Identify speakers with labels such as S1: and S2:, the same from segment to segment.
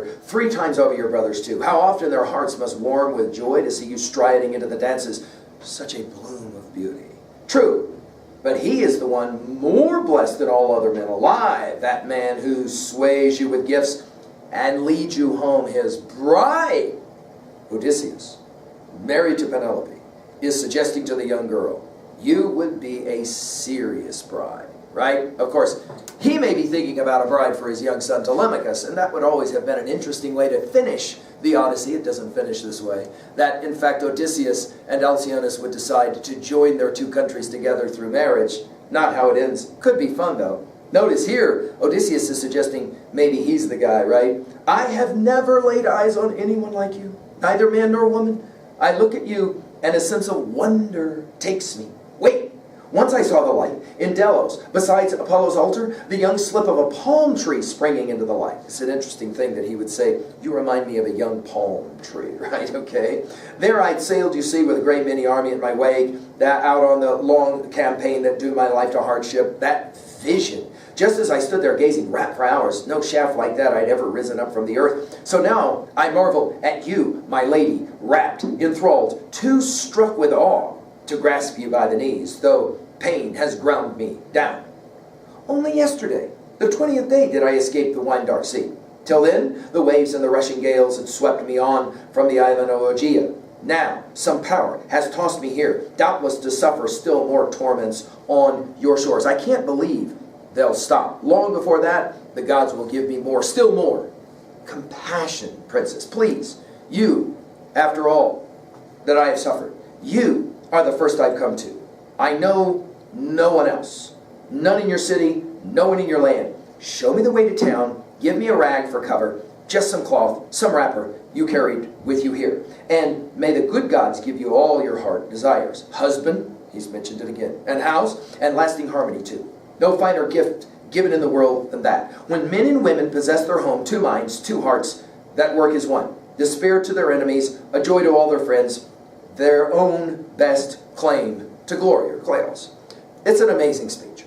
S1: 3 times over your brothers too. How often their hearts must warm with joy to see you striding into the dances, such a bloom of beauty. True, but he is the one more blessed than all other men alive, that man who sways you with gifts and leads you home his bride. Odysseus, married to Penelope, is suggesting to the young girl, you would be a serious bride, right? Of course, he may be thinking about a bride for his young son Telemachus, and that would always have been an interesting way to finish the Odyssey. It doesn't finish this way. That, in fact, Odysseus and Alcyoneus would decide to join their 2 countries together through marriage. Not how it ends. Could be fun, though. Notice here, Odysseus is suggesting maybe he's the guy, right? I have never laid eyes on anyone like you, neither man nor woman. I look at you, and a sense of wonder takes me. Wait! Once I saw the light in Delos, besides Apollo's altar, the young slip of a palm tree springing into the light. It's an interesting thing that he would say, you remind me of a young palm tree, right? Okay. There I'd sailed, you see, with a great many army at my wake, that out on the long campaign that doomed my life to hardship. That vision, just as I stood there gazing, rapt for hours, no shaft like that I'd ever risen up from the earth. So now I marvel at you, my lady, rapt, enthralled, too struck with awe to grasp you by the knees, though pain has ground me down. Only yesterday, the 20th day, did I escape the wine-dark sea. Till then, the waves and the rushing gales had swept me on from the island of Ogygia. Now, some power has tossed me here, doubtless to suffer still more torments on your shores. I can't believe they'll stop. Long before that, the gods will give me more, still more. Compassion, princess, please. You, after all that I have suffered, you are the first I've come to. I know no one else. None in your city, no one in your land. Show me the way to town. Give me a rag for cover. Just some cloth, some wrapper you carried with you here. And may the good gods give you all your heart desires. Husband, he's mentioned it again, and house, and lasting harmony too. No finer gift given in the world than that. When men and women possess their home, 2 minds, 2 hearts, that work is one. Despair to their enemies, a joy to all their friends, their own best claim to glory or kleos. It's an amazing speech.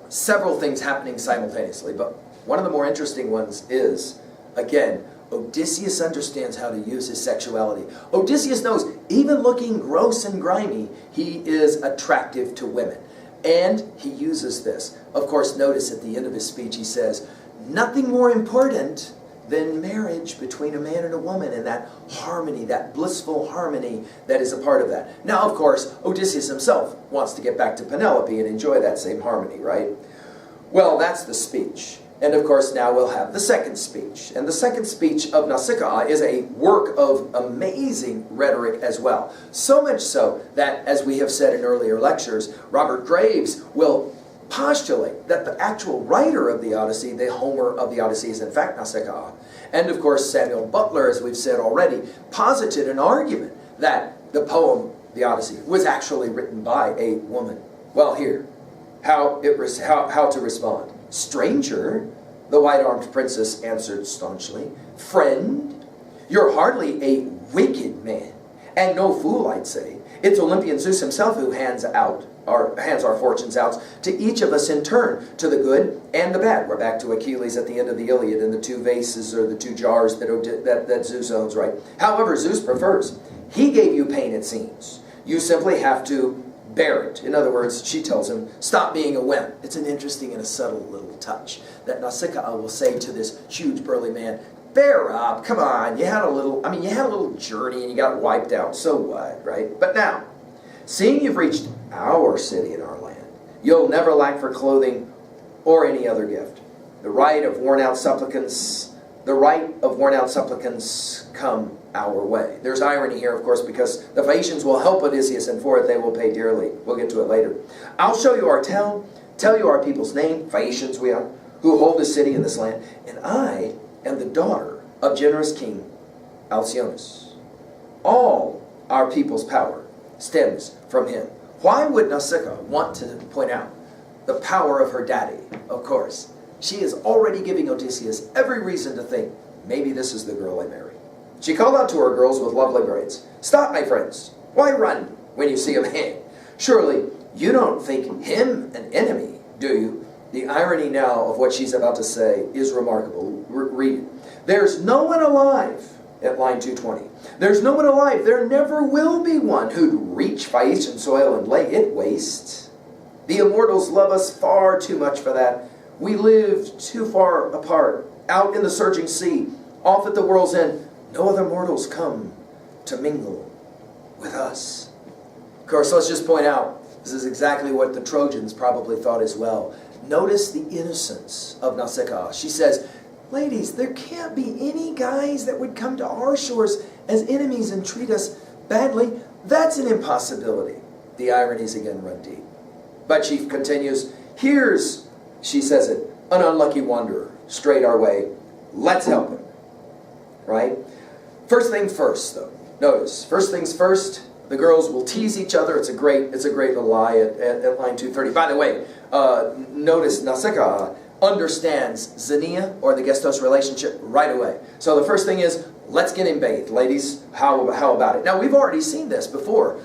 S1: Several things happening simultaneously, but one of the more interesting ones is, again, Odysseus understands how to use his sexuality. Odysseus knows, even looking gross and grimy, he is attractive to women. And he uses this. Of course, notice at the end of his speech he says, nothing more important than marriage between a man and a woman, and that harmony, that blissful harmony that is a part of that. Now, of course, Odysseus himself wants to get back to Penelope and enjoy that same harmony, right? Well, that's the speech. And of course, now we'll have the second speech. And the second speech of Nausicaa is a work of amazing rhetoric as well. So much so that, as we have said in earlier lectures, Robert Graves will postulate that the actual writer of the Odyssey, the Homer of the Odyssey, is in fact Nausicaa. And of course, Samuel Butler, as we've said already, posited an argument that the poem, the Odyssey, was actually written by a woman. Well, here, how to respond. Stranger, the white-armed princess answered staunchly. Friend, you're hardly a wicked man, and no fool, I'd say. It's Olympian Zeus himself who hands our fortunes out to each of us in turn, to the good and the bad. We're back to Achilles at the end of the Iliad and the 2 vases or the 2 jars that Zeus owns, right? However, Zeus prefers. He gave you pain, it seems. You simply have to bear it. In other words, she tells him, stop being a wimp. It's an interesting and a subtle little touch that Nausicaa will say to this huge burly man, bear up, come on, you had a little journey and you got wiped out, so what, right? But now, seeing you've reached our city and our land, you'll never lack for clothing or any other gift. The right of worn-out supplicants come our way. There's irony here, of course, because the Phaeacians will help Odysseus, and for it they will pay dearly. We'll get to it later. I'll show you our town, tell you our people's name, Phaeacians we are, who hold this city and this land, and I am the daughter of generous King Alcyoneus. All our people's power stems from him. Why would Nausicaa want to point out the power of her daddy? Of course, she is already giving Odysseus every reason to think, maybe this is the girl I marry. She called out to her girls with lovely braids, stop, my friends. Why run when you see a man? Surely you don't think him an enemy, do you? The irony now of what she's about to say is remarkable. Read it. There's no one alive, at line 220. There's no one alive, there never will be one, who'd reach Phaeacian soil and lay it waste. The immortals love us far too much for that. We live too far apart, out in the surging sea, off at the world's end. No other mortals come to mingle with us. Of course, let's just point out, this is exactly what the Trojans probably thought as well. Notice the innocence of Nausicaa. She says, ladies, there can't be any guys that would come to our shores as enemies and treat us badly. That's an impossibility. The ironies again run deep. But she continues, here's, she says it, an unlucky wanderer strayed our way. Let's help him. Right? First thing first, though. Notice, first things first, the girls will tease each other. It's a great little lie at line 230. By the way, notice Nausicaa understands Xenia, or the Gestos relationship, right away. So the first thing is, let's get him bathed. Ladies, how about it? Now, we've already seen this before.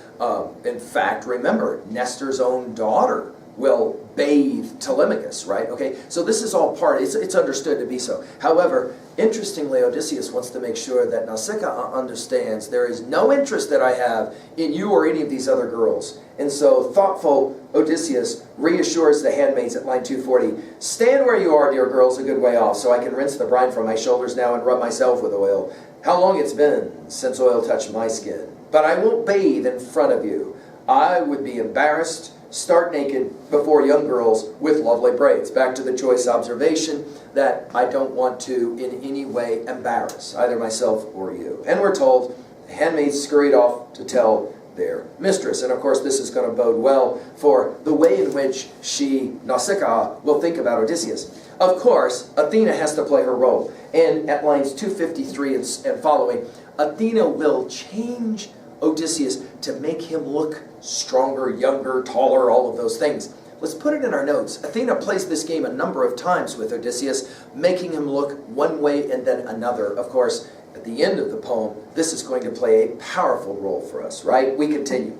S1: In fact, remember, Nestor's own daughter will bathe Telemachus, right? Okay, so this is all part, it's understood to be so. However, interestingly, Odysseus wants to make sure that Nausicaa understands there is no interest that I have in you or any of these other girls. And so thoughtful Odysseus reassures the handmaids at line 240, stand where you are, dear girls, a good way off, so I can rinse the brine from my shoulders now and rub myself with oil. How long it's been since oil touched my skin. But I won't bathe in front of you. I would be embarrassed, start naked before young girls with lovely braids. Back to the choice observation that I don't want to in any way embarrass either myself or you. And we're told the handmaids scurried off to tell their mistress. And of course this is going to bode well for the way in which Nausicaa, will think about Odysseus. Of course, Athena has to play her role. And at lines 253 and following, Athena will change Odysseus to make him look stronger, younger, taller, all of those things. Let's put it in our notes. Athena plays this game a number of times with Odysseus, making him look one way and then another. Of course, at the end of the poem, this is going to play a powerful role for us, right? We continue.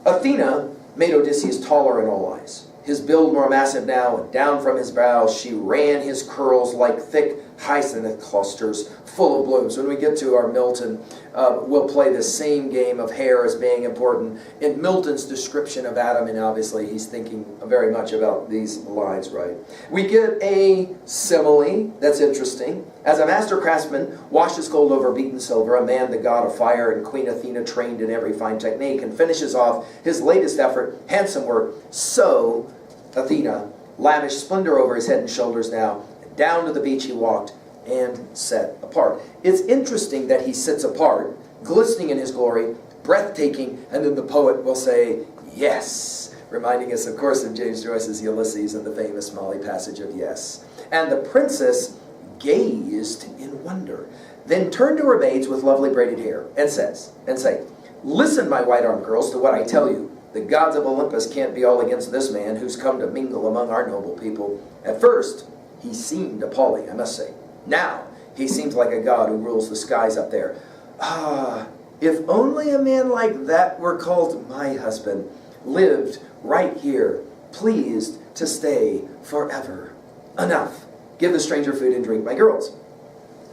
S1: Athena made Odysseus taller in all eyes. His build more massive now, and down from his brow she ran his curls like thick hyacinth clusters full of blooms. When we get to our Milton, we'll play the same game of hair as being important. In Milton's description of Adam, and obviously he's thinking very much about these lines, right? We get a simile that's interesting. As a master craftsman washes gold over beaten silver, a man the god of fire and Queen Athena trained in every fine technique, and finishes off his latest effort, handsome work, so Athena lavished splendor over his head and shoulders now, and down to the beach he walked and set apart. It's interesting that he sits apart, glistening in his glory, breathtaking, and then the poet will say, yes, reminding us, of course, of James Joyce's Ulysses and the famous Molly passage of yes. And the princess gazed in wonder, then turned to her maids with lovely braided hair, and say, listen, my white-armed girls, to what I tell you. The gods of Olympus can't be all against this man who's come to mingle among our noble people. At first, he seemed appalling, I must say. Now, he seems like a god who rules the skies up there. Ah, if only a man like that were called my husband, lived right here, pleased to stay forever. Enough. Give the stranger food and drink, my girls.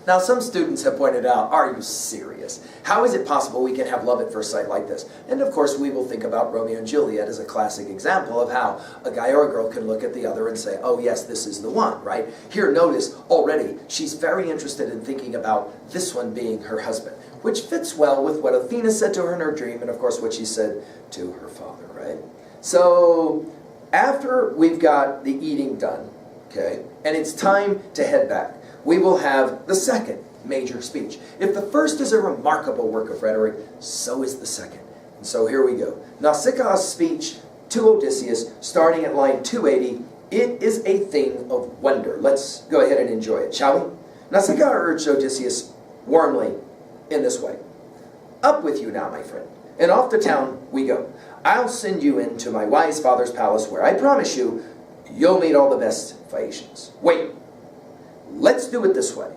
S1: Now, some students have pointed out, are you serious? How is it possible we can have love at first sight like this? And of course, we will think about Romeo and Juliet as a classic example of how a guy or a girl can look at the other and say, oh yes, this is the one, right? Here, notice, already, she's very interested in thinking about this one being her husband, which fits well with what Athena said to her in her dream, and of course what she said to her father, right? So, after we've got the eating done, okay, and it's time to head back, we will have the second major speech. If the first is a remarkable work of rhetoric, so is the second. And so here we go. Nausicaa's speech to Odysseus, starting at line 280, it is a thing of wonder. Let's go ahead and enjoy it, shall we? Nausicaa urged Odysseus warmly in this way. Up with you now, my friend, and off to town we go. I'll send you into my wise father's palace where I promise you, you'll meet all the best Phaeacians. Wait. Let's do it this way.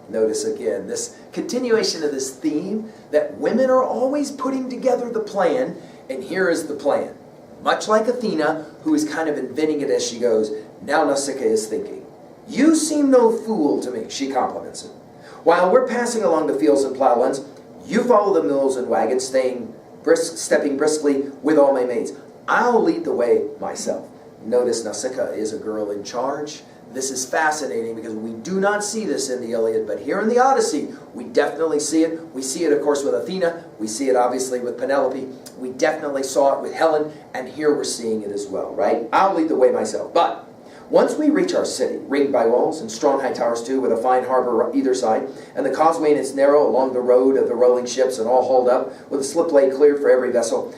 S1: Notice again this continuation of this theme that women are always putting together the plan, and here is the plan. Much like Athena, who is kind of inventing it as she goes, now Nausicaa is thinking. You seem no fool to me, she compliments him. While we're passing along the fields and plowlands, you follow the mules and wagons, stepping briskly with all my maids. I'll lead the way myself. Notice Nausicaa is a girl in charge. This is fascinating because we do not see this in the Iliad, but here in the Odyssey, we definitely see it. We see it, of course, with Athena. We see it, obviously, with Penelope. We definitely saw it with Helen, and here we're seeing it as well, right? I'll lead the way myself. But once we reach our city, ringed by walls and strong high towers too, with a fine harbor either side, and the causeway and its narrow along the road of the rolling ships and all hauled up, with a slip lay cleared for every vessel,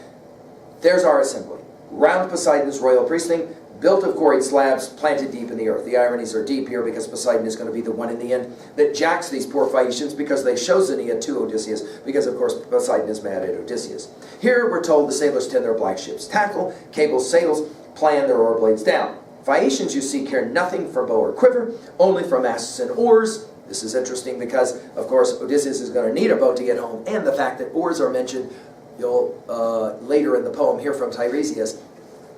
S1: there's our assembly. Round Poseidon's royal precinct, built of quarried slabs, planted deep in the earth. The ironies are deep here because Poseidon is going to be the one in the end that jacks these poor Phaeacians because they show Xenia to Odysseus, because of course Poseidon is mad at Odysseus. Here we're told the sailors tend their black ships' tackle, cables, sails, plan their oar blades down. Phaeacians, you see, care nothing for bow or quiver, only for masts and oars. This is interesting because, of course, Odysseus is going to need a boat to get home, and the fact that oars are mentioned, you'll later in the poem hear from Tiresias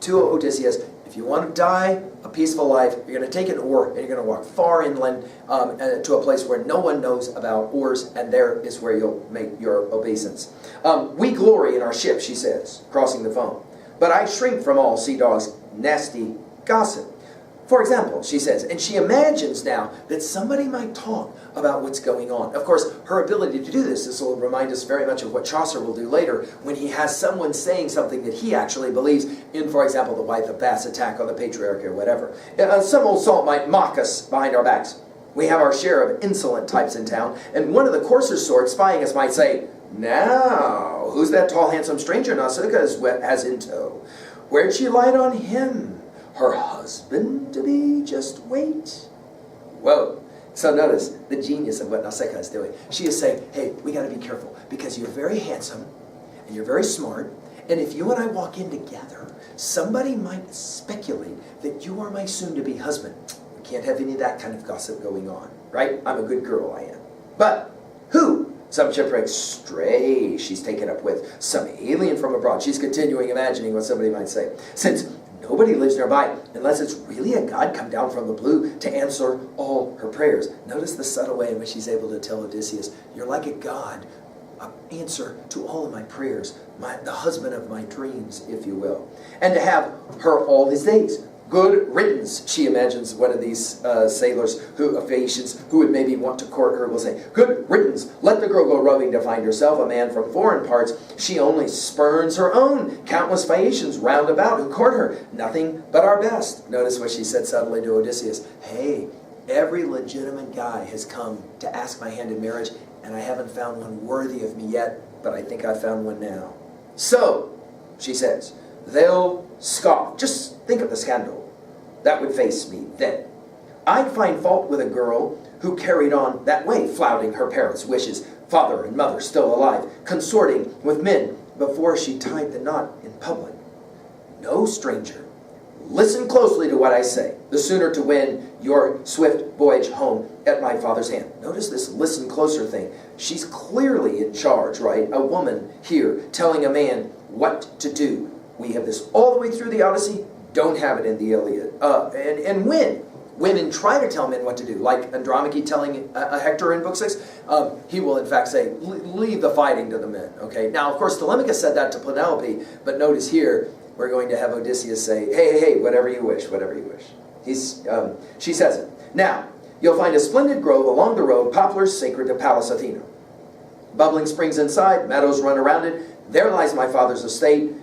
S1: to Odysseus. If you want to die a peaceful life, you're going to take an oar and you're going to walk far inland to a place where no one knows about oars, and there is where you'll make your obeisance. We glory in our ship, she says, crossing the foam, but I shrink from all sea dogs' nasty gossip. For example, she says, and she imagines now that somebody might talk about what's going on. Of course, her ability to do this will remind us very much of what Chaucer will do later when he has someone saying something that he actually believes in, for example, the Wythe of Bath's attack on the patriarch or whatever. Some old salt might mock us behind our backs. We have our share of insolent types in town, and one of the coarser sort spying us might say, "Now, who's that tall, handsome stranger Nausicaa has in tow? Where'd she light on him? Her husband to be? Just wait." Whoa. So notice the genius of what Nausicaa is doing. She is saying, hey, we got to be careful because you're very handsome and you're very smart, and if you and I walk in together, somebody might speculate that you are my soon-to-be husband. We can't have any of that kind of gossip going on, right? I'm a good girl, I am. But who? Some shipwrecked stray she's taken up with, some alien from abroad. She's continuing imagining what somebody might say. Since nobody lives nearby, unless it's really a god come down from the blue to answer all her prayers. Notice the subtle way in which she's able to tell Odysseus, you're like a god, an answer to all of my prayers, the husband of my dreams, if you will. And to have her all his days. Good riddance, she imagines one of these sailors, Phaeacians, who would maybe want to court her, will say, good riddance, let the girl go roving to find herself a man from foreign parts. She only spurns her own. Countless Phaeacians round about who court her. Nothing but our best. Notice what she said subtly to Odysseus. Hey, every legitimate guy has come to ask my hand in marriage, and I haven't found one worthy of me yet, but I think I found one now. So, she says, they'll scoff. Just think of the scandal that would face me then. I'd find fault with a girl who carried on that way, flouting her parents' wishes, father and mother still alive, consorting with men before she tied the knot in public. No, stranger, listen closely to what I say, the sooner to win your swift voyage home at my father's hand. Notice this listen closer thing. She's clearly in charge, right? A woman here telling a man what to do. We have this all the way through the Odyssey, don't have it in the Iliad. And when women try to tell men what to do, like Andromache telling Hector in Book 6, he will in fact say, leave the fighting to the men. Okay. Now, of course, Telemachus said that to Penelope, but notice here, we're going to have Odysseus say, hey, whatever you wish, whatever you wish. She says it. Now, you'll find a splendid grove along the road, poplars sacred to Pallas Athena. Bubbling springs inside, meadows run around it. There lies my father's estate.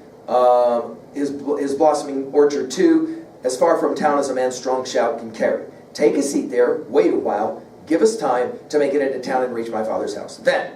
S1: His blossoming orchard too, as far from town as a man's strong shout can carry. Take a seat there, wait a while, give us time to make it into town and reach my father's house. Then,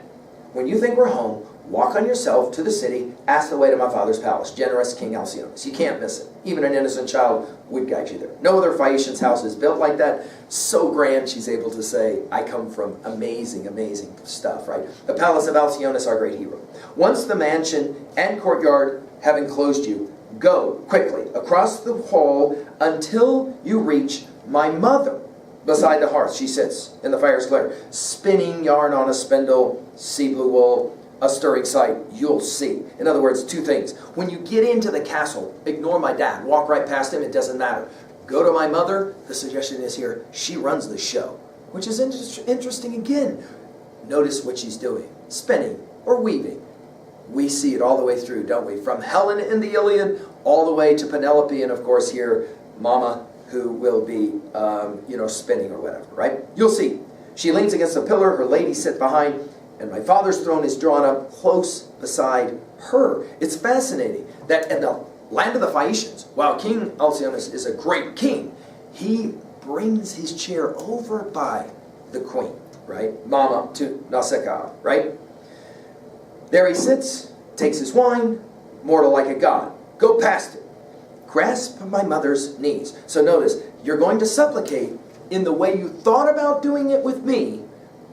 S1: when you think we're home, walk on yourself to the city, ask the way to my father's palace, generous King Alcyone's. You can't miss it. Even an innocent child would guide you there. No other Phaeacian's house is built like that. So grand, she's able to say, I come from amazing, amazing stuff, right? The palace of Alcyone's, our great hero. Once the mansion and courtyard have enclosed you, go quickly across the hall until you reach my mother. Beside the hearth she sits in the fire's glare, spinning yarn on a spindle, sea blue wool, a stirring sight, you'll see. In other words, two things. When you get into the castle, ignore my dad, walk right past him, it doesn't matter. Go to my mother, the suggestion is here, she runs the show. which is interesting again. Notice what she's doing, spinning or weaving. We see it all the way through, don't we? From Helen in the Iliad all the way to Penelope, and of course here, Mama, who will be, spinning or whatever, right? You'll see. She leans against a pillar, her ladies sit behind, and my father's throne is drawn up close beside her. It's fascinating that in the land of the Phaeacians, while King Alcyoneus is a great king, he brings his chair over by the queen, right? Mama to Nausicaa, right? There he sits, takes his wine, mortal like a god. Go past it. Grasp my mother's knees. So notice, you're going to supplicate in the way you thought about doing it with me,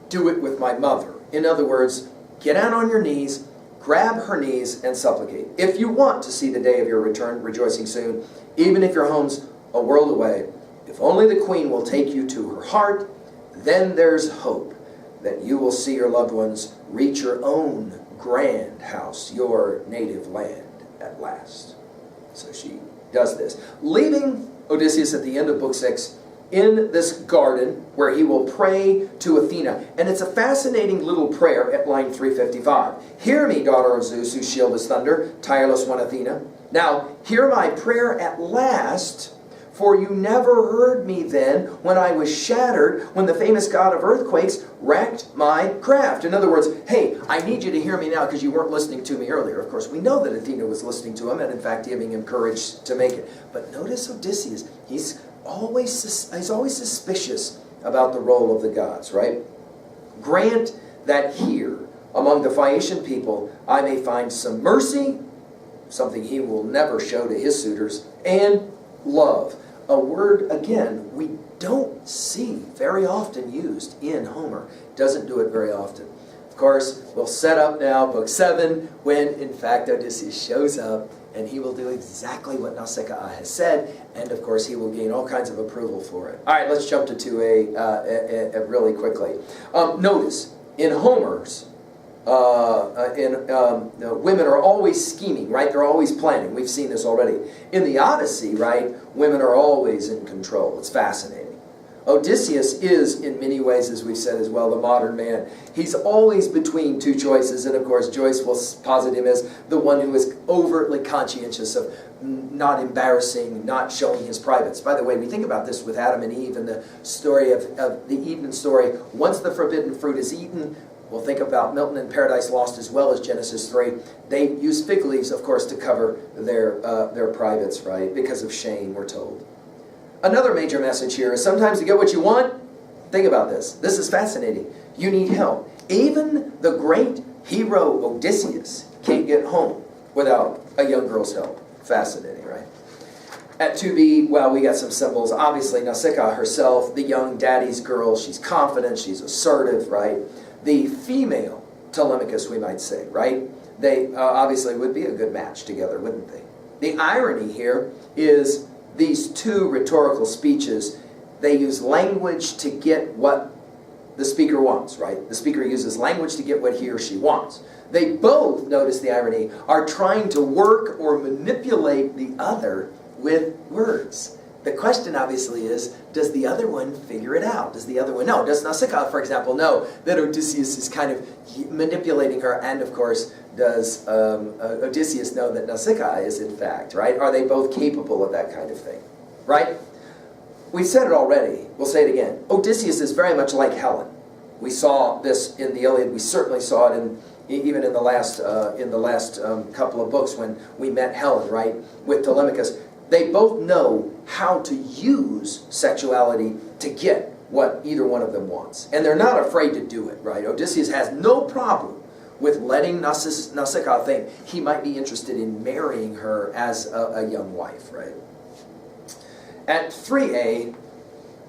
S1: do it with my mother. In other words, get down on your knees, grab her knees, and supplicate. If you want to see the day of your return, rejoicing soon, even if your home's a world away, if only the queen will take you to her heart, then there's hope that you will see your loved ones reach your own grand house, your native land at last. So she does this, leaving Odysseus at the end of book 6 in this garden where he will pray to Athena. And it's a fascinating little prayer at line 355. Hear me, daughter of Zeus, whose shield is thunder, tireless one Athena. Now, hear my prayer at last, for you never heard me then when I was shattered, when the famous god of earthquakes wrecked my craft. In other words, hey, I need you to hear me now because you weren't listening to me earlier. Of course, we know that Athena was listening to him and in fact giving him courage to make it. But notice Odysseus, he's always suspicious about the role of the gods, right? Grant that here, among the Phaeacian people, I may find some mercy, something he will never show to his suitors, and love. A word, again, we don't see very often used in Homer. Doesn't do it very often. Of course, we'll set up now book 7 when, in fact, Odysseus shows up and he will do exactly what Nausicaa has said, and of course he will gain all kinds of approval for it. All right, let's jump to 2a really quickly. Notice, in Homer's, women are always scheming, right? They're always planning. We've seen this already. In the Odyssey, right, women are always in control. It's fascinating. Odysseus is, in many ways, as we've said as well, the modern man. He's always between two choices, and of course Joyce will posit him as the one who is overtly conscientious of not embarrassing, not showing his privates. By the way, we think about this with Adam and Eve and the story of the Eden story. Once the forbidden fruit is eaten, we'll think about Milton and Paradise Lost as well as Genesis 3. They use fig leaves, of course, to cover their privates, right? Because of shame, we're told. Another major message here is sometimes to get what you want, think about this. This is fascinating. You need help. Even the great hero Odysseus can't get home without a young girl's help. Fascinating, right? At 2b, well, we got some symbols. Obviously, Nausicaa herself, the young daddy's girl. She's confident, she's assertive, right? The female Telemachus, we might say, right? They obviously would be a good match together, wouldn't they? The irony here is these two rhetorical speeches, they use language to get what the speaker wants, right? The speaker uses language to get what he or she wants. They both, notice the irony, are trying to work or manipulate the other with words. The question obviously is, does the other one figure it out? Does the other one know? Does Nausicaa, for example, know that Odysseus is kind of manipulating her? And of course, does Odysseus know that Nausicaa is in fact, right? Are they both capable of that kind of thing, right? We've said it already. We'll say it again. Odysseus is very much like Helen. We saw this in the Iliad. We certainly saw it even in the last couple of books when we met Helen, right, with Telemachus. They both know how to use sexuality to get what either one of them wants. And they're not afraid to do it, right? Odysseus has no problem with letting Nausicaa think he might be interested in marrying her as a young wife, right? At 3a,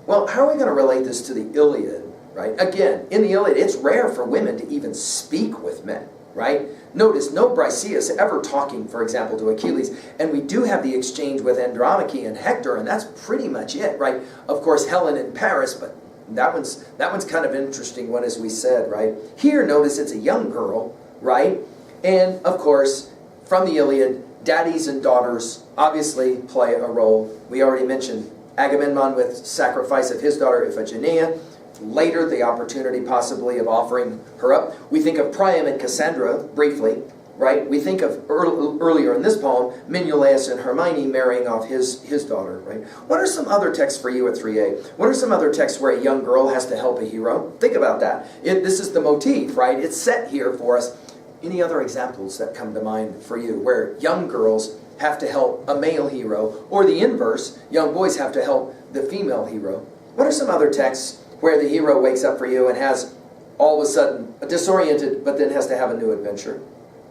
S1: well, how are we going to relate this to the Iliad, right? Again, in the Iliad, it's rare for women to even speak with men, right? Notice, no Briseis ever talking, for example, to Achilles. And we do have the exchange with Andromache and Hector, and that's pretty much it, right? Of course, Helen and Paris, but that one's kind of an interesting one, as we said, right? Here, notice it's a young girl, right? And, of course, from the Iliad, daddies and daughters obviously play a role. We already mentioned Agamemnon with sacrifice of his daughter Iphigenia. later the opportunity possibly of offering her up. We think of Priam and Cassandra briefly, right? We think of earlier in this poem, Menelaus and Hermione marrying off his daughter, right? What are some other texts for you at 3a? What are some other texts where a young girl has to help a hero? Think about that. This is the motif, right? It's set here for us. Any other examples that come to mind for you where young girls have to help a male hero, or the inverse, young boys have to help the female hero? What are some other texts where the hero wakes up for you and has all of a sudden disoriented, but then has to have a new adventure?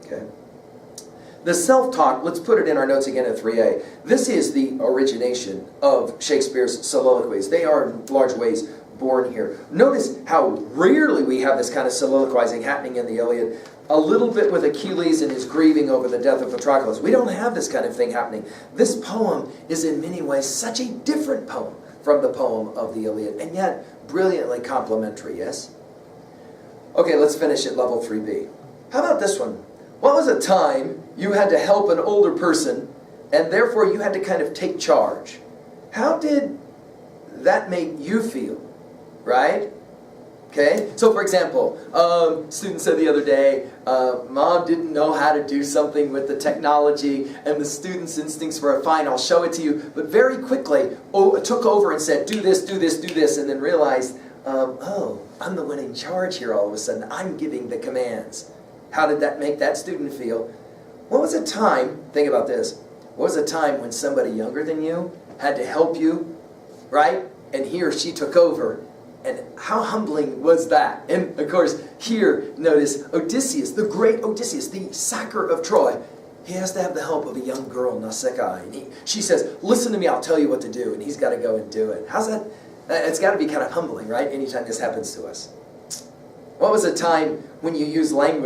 S1: Okay. The self-talk, let's put it in our notes again at 3a. This is the origination of Shakespeare's soliloquies. They are in large ways born here. Notice how rarely we have this kind of soliloquizing happening in the Iliad. A little bit with Achilles and his grieving over the death of Patroclus. We don't have this kind of thing happening. This poem is in many ways such a different poem from the poem of the Iliad, and yet brilliantly complementary, yes? Okay, let's finish at level 3b. How about this one? What was a time you had to help an older person, and therefore you had to kind of take charge? How did that make you feel, right? Okay, so for example, student said the other day, Mom didn't know how to do something with the technology, and the student's instincts were, fine, I'll show it to you, but very quickly took over and said, do this, do this, do this, and then realized, oh, I'm the one in charge here all of a sudden. I'm giving the commands. How did that make that student feel? What was a time, think about this, what was a time when somebody younger than you had to help you, right? And he or she took over. And how humbling was that? And of course, here, notice Odysseus, the great Odysseus, the sacker of Troy. He has to have the help of a young girl, Nausicaa. And she says, listen to me, I'll tell you what to do. And he's got to go and do it. How's that? It's got to be kind of humbling, right? Anytime this happens to us. What was a time when you use language